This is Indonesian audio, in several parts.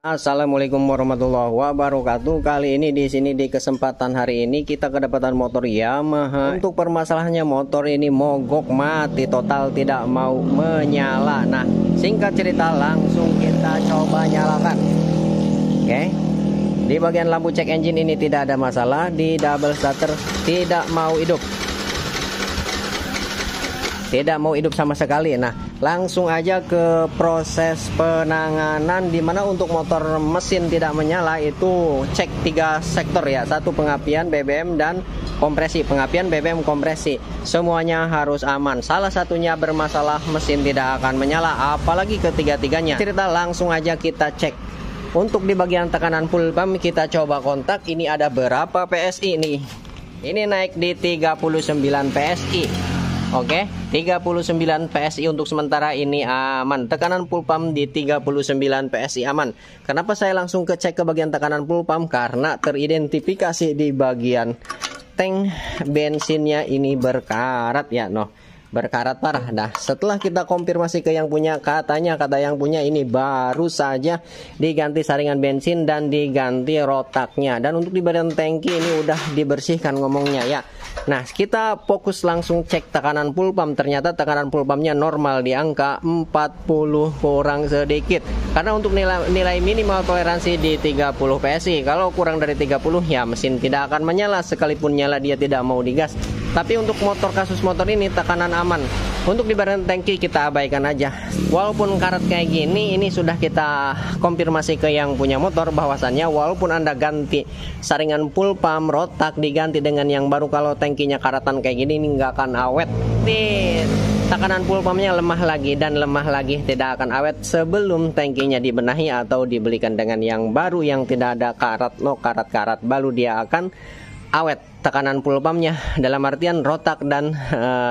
Assalamualaikum warahmatullahi wabarakatuh. Kali ini di sini di kesempatan hari ini kita kedapatan motor Yamaha. Untuk permasalahannya motor ini mogok mati total, tidak mau menyala. Nah, singkat cerita langsung kita coba nyalakan. Oke. Di bagian lampu cek engine ini tidak ada masalah, di double starter tidak mau hidup. Tidak mau hidup sama sekali. Nah, langsung aja ke proses penanganan, dimana untuk motor mesin tidak menyala itu cek 3 sektor ya. Satu, pengapian, BBM, dan kompresi. Pengapian, BBM, kompresi, semuanya harus aman. Salah satunya bermasalah, mesin tidak akan menyala, apalagi ketiga-tiganya. Cerita langsung aja kita cek. Untuk di bagian tekanan full pump kita coba kontak. Ini ada berapa PSI nih? Ini naik di 39 PSI. Oke, 39 PSI untuk sementara ini aman. Tekanan full pump di 39 PSI aman. Kenapa saya langsung cek ke bagian tekanan full pump? Karena teridentifikasi di bagian tank bensinnya ini berkarat ya, berkarat parah. Nah, setelah kita konfirmasi ke yang punya, kata yang punya ini baru saja diganti saringan bensin dan diganti rotaknya. Dan untuk di bagian tangki ini udah dibersihkan ngomongnya ya. Nah, kita fokus langsung cek tekanan full pump. Ternyata tekanan full pumpnya normal di angka 40 kurang sedikit. Karena untuk nilai minimal toleransi di 30 PSI. Kalau kurang dari 30 ya mesin tidak akan menyala. Sekalipun nyala dia tidak mau digas. Tapi untuk kasus motor ini tekanan aman. Untuk di bagian tangki kita abaikan aja. Walaupun karat kayak gini, ini sudah kita konfirmasi ke yang punya motor bahwasannya walaupun Anda ganti saringan full pump, rotak diganti dengan yang baru, kalau tangkinya karatan kayak gini ini nggak akan awet. Tekanan full pumpnya lemah lagi dan lemah lagi, tidak akan awet sebelum tangkinya dibenahi atau dibelikan dengan yang baru yang tidak ada karat-karat, baru dia akan awet. Tekanan full pumpnya dalam artian rotak dan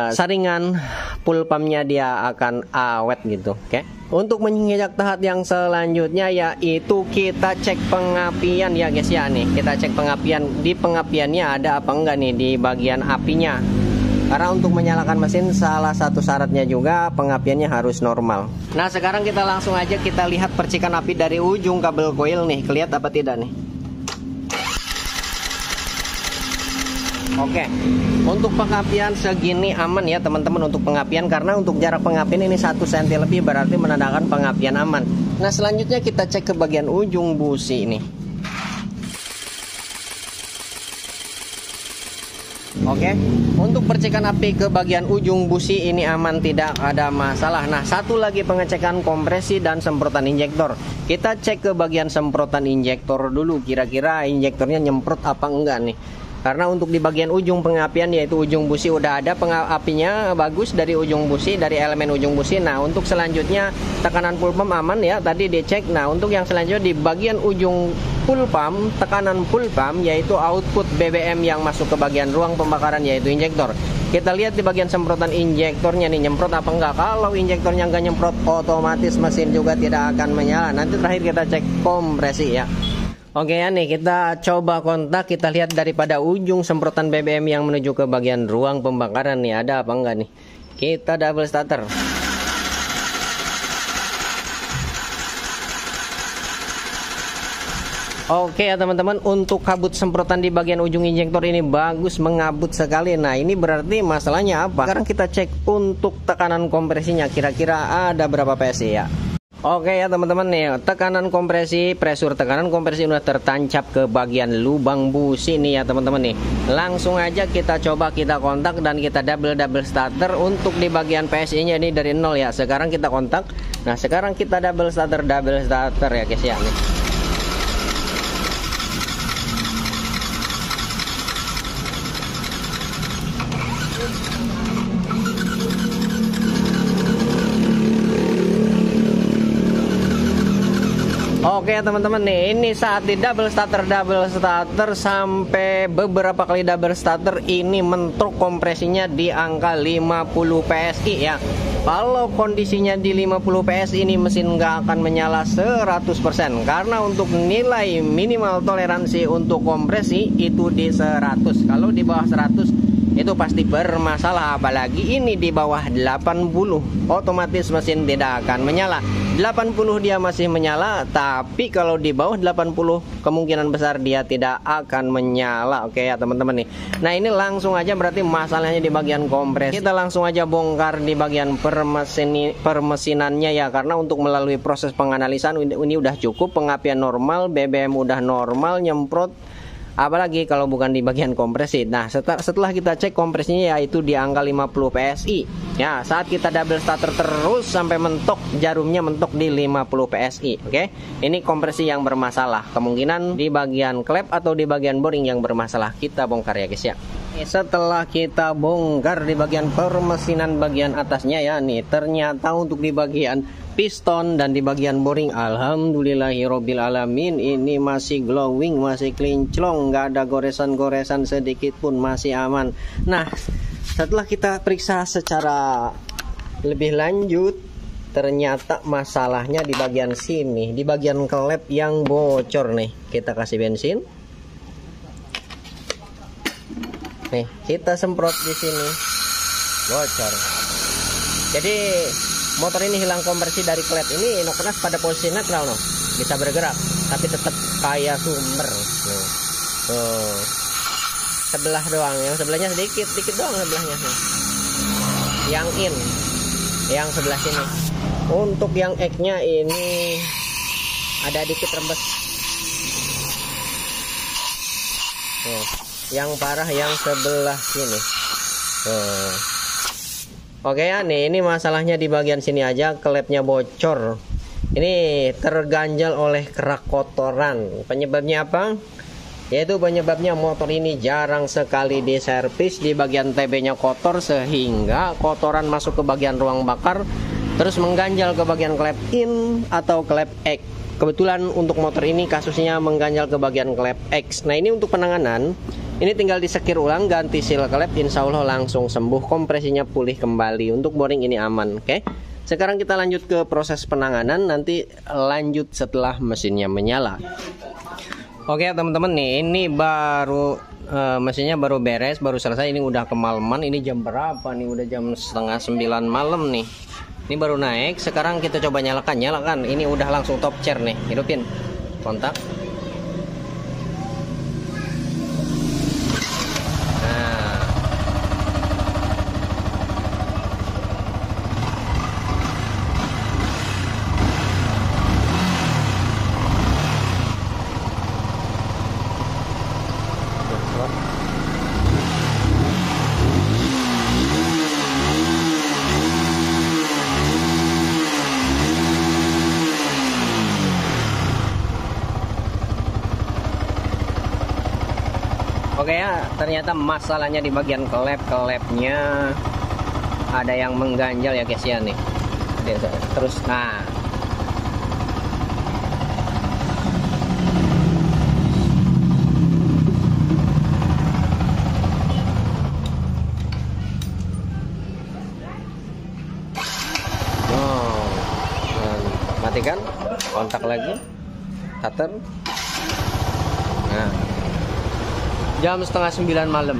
saringan full pumpnya dia akan awet gitu. Oke. Untuk menginjak tahap yang selanjutnya yaitu kita cek pengapian ya guys ya. Nih kita cek pengapian. Di pengapiannya ada apa enggak nih di bagian apinya. Karena untuk menyalakan mesin salah satu syaratnya juga pengapiannya harus normal. Nah, sekarang kita langsung aja kita lihat percikan api dari ujung kabel koil nih. Kelihatan apa tidak nih? Oke, untuk pengapian segini aman ya teman-teman untuk pengapian, karena untuk jarak pengapian ini 1 cm lebih berarti menandakan pengapian aman. Nah, selanjutnya kita cek ke bagian ujung busi ini. Oke, untuk percikan api ke bagian ujung busi ini aman, tidak ada masalah. Nah, satu lagi pengecekan kompresi dan semprotan injektor. Kita cek ke bagian semprotan injektor dulu, kira-kira injektornya nyemprot apa enggak nih. Karena untuk di bagian ujung pengapian yaitu ujung busi udah ada apinya bagus dari ujung busi, dari elemen ujung busi. Nah, untuk selanjutnya tekanan full pump aman ya, tadi dicek. Nah, untuk yang selanjutnya di bagian ujung full pump, tekanan full pump yaitu output BBM yang masuk ke bagian ruang pembakaran yaitu injektor. Kita lihat di bagian semprotan injektornya nih, nyemprot apa enggak. Kalau injektornya enggak nyemprot, otomatis mesin juga tidak akan menyala. Nanti terakhir kita cek kompresi ya. Oke ya nih, kita coba kontak, kita lihat daripada ujung semprotan BBM yang menuju ke bagian ruang pembakaran nih, ada apa enggak nih. Kita double starter. Oke ya teman-teman, untuk kabut semprotan di bagian ujung injektor ini bagus, mengabut sekali. Nah, ini berarti masalahnya apa? Sekarang kita cek untuk tekanan kompresinya, kira-kira ada berapa PSI ya. Oke ya teman-teman nih, tekanan kompresi, pressure tekanan kompresi udah tertancap ke bagian lubang busi nih ya teman-teman nih. Langsung aja kita coba kita kontak dan kita double starter. Untuk di bagian PSI nya ini dari 0 ya. Sekarang kita kontak. Nah, sekarang kita double starter ya guys ya nih. Oke ya teman-teman nih, ini saat di double starter sampai beberapa kali double starter ini mentruk kompresinya di angka 50 PSI ya. Kalau kondisinya di 50 PSI ini mesin nggak akan menyala 100%, karena untuk nilai minimal toleransi untuk kompresi itu di 100. Kalau di bawah 100 itu pasti bermasalah. Apalagi ini di bawah 80, otomatis mesin tidak akan menyala. 80 dia masih menyala, tapi kalau di bawah 80 kemungkinan besar dia tidak akan menyala. Oke ya teman-teman nih. Nah ini langsung aja berarti masalahnya di bagian kompres. Kita langsung aja bongkar di bagian permesinannya ya, karena untuk melalui proses penganalisan ini udah cukup, pengapian normal, BBM udah normal, nyemprot. Apalagi kalau bukan di bagian kompresi. Nah setelah kita cek kompresinya yaitu di angka 50 PSI ya, saat kita double starter terus sampai mentok, jarumnya mentok di 50 PSI. Oke, ini kompresi yang bermasalah, kemungkinan di bagian klep atau di bagian boring yang bermasalah. Kita bongkar ya guys ya. Setelah kita bongkar di bagian permesinan bagian atasnya ya, nih ternyata untuk di bagian piston dan di bagian boring, alhamdulillahirobbil alamin, ini masih glowing, masih kinclong, nggak ada goresan-goresan sedikit pun, masih aman. Nah setelah kita periksa secara lebih lanjut, ternyata masalahnya di bagian sini, di bagian klep yang bocor nih. Kita kasih bensin, nih kita semprot di sini, bocor. Jadi motor ini hilang konversi dari klep. Ini Inokonas pada posisi netral no, bisa bergerak tapi tetap kayak sumber. Sebelah doang, yang sebelahnya sedikit doang sebelahnya. Yang in, yang sebelah sini. Untuk yang X-nya ini ada dikit rembes. Yang parah yang sebelah sini. Oke ya, nih ini masalahnya di bagian sini aja, klepnya bocor. Ini terganjal oleh kerak kotoran. Penyebabnya apa? Yaitu penyebabnya motor ini jarang sekali diservis, di bagian TB-nya kotor sehingga kotoran masuk ke bagian ruang bakar, terus mengganjal ke bagian klep in atau klep X. Kebetulan untuk motor ini kasusnya mengganjal ke bagian klep X. Nah ini untuk penanganan, ini tinggal disekir ulang, ganti seal klep, insya Allah langsung sembuh, kompresinya pulih kembali. Untuk boring ini aman. Oke, sekarang kita lanjut ke proses penanganan, nanti lanjut setelah mesinnya menyala. Oke teman-teman nih, ini baru mesinnya baru beres, baru selesai. Ini udah kemalaman, ini jam berapa nih? Udah jam setengah 9 malam nih. Ini baru naik, sekarang kita coba nyalakan. Ini udah langsung top chair nih, hidupin kontak. Oke ya, ternyata masalahnya di bagian klep-klepnya ada yang mengganjal ya guys ya nih. Terus nah. Matikan, kontak lagi, starter. Nah. Jam setengah 9 malam.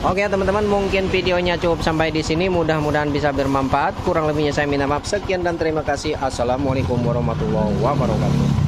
Oke teman-teman, mungkin videonya cukup sampai di sini. Mudah-mudahan bisa bermanfaat. Kurang lebihnya saya minta maaf. Sekian dan terima kasih. Assalamualaikum warahmatullahi wabarakatuh.